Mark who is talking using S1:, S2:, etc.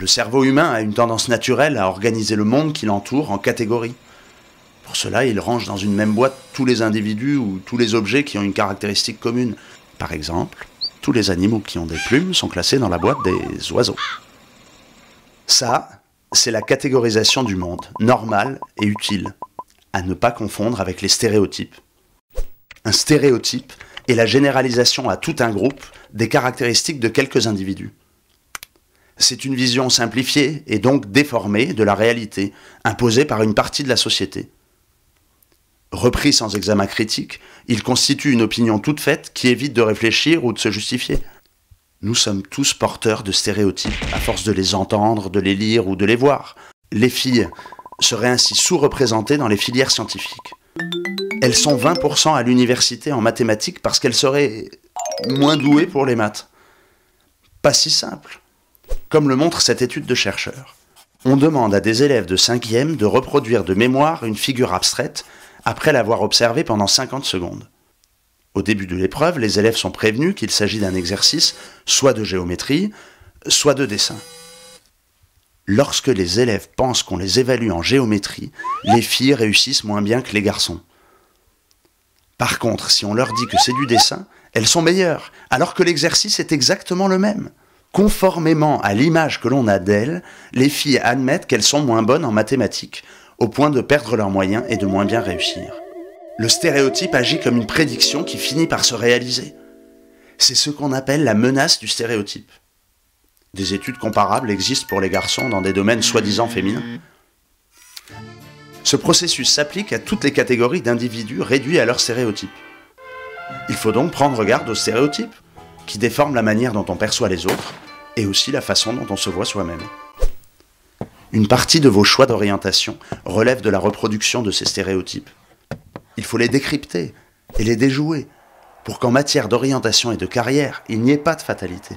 S1: Le cerveau humain a une tendance naturelle à organiser le monde qui l'entoure en catégories. Pour cela, il range dans une même boîte tous les individus ou tous les objets qui ont une caractéristique commune. Par exemple, tous les animaux qui ont des plumes sont classés dans la boîte des oiseaux. Ça, c'est la catégorisation du monde, normale et utile, à ne pas confondre avec les stéréotypes. Un stéréotype est la généralisation à tout un groupe des caractéristiques de quelques individus. C'est une vision simplifiée et donc déformée de la réalité, imposée par une partie de la société. Repris sans examen critique, il constitue une opinion toute faite qui évite de réfléchir ou de se justifier. Nous sommes tous porteurs de stéréotypes, à force de les entendre, de les lire ou de les voir. Les filles seraient ainsi sous-représentées dans les filières scientifiques. Elles sont 20% à l'université en mathématiques parce qu'elles seraient moins douées pour les maths. Pas si simple, comme le montre cette étude de chercheurs. On demande à des élèves de 5e de reproduire de mémoire une figure abstraite après l'avoir observée pendant 50 secondes. Au début de l'épreuve, les élèves sont prévenus qu'il s'agit d'un exercice soit de géométrie, soit de dessin. Lorsque les élèves pensent qu'on les évalue en géométrie, les filles réussissent moins bien que les garçons. Par contre, si on leur dit que c'est du dessin, elles sont meilleures, alors que l'exercice est exactement le même. Conformément à l'image que l'on a d'elles, les filles admettent qu'elles sont moins bonnes en mathématiques, au point de perdre leurs moyens et de moins bien réussir. Le stéréotype agit comme une prédiction qui finit par se réaliser. C'est ce qu'on appelle la menace du stéréotype. Des études comparables existent pour les garçons dans des domaines soi-disant féminins. Ce processus s'applique à toutes les catégories d'individus réduits à leur stéréotype. Il faut donc prendre garde aux stéréotypes, qui déforment la manière dont on perçoit les autres, et aussi la façon dont on se voit soi-même. Une partie de vos choix d'orientation relève de la reproduction de ces stéréotypes. Il faut les décrypter et les déjouer, pour qu'en matière d'orientation et de carrière, il n'y ait pas de fatalité.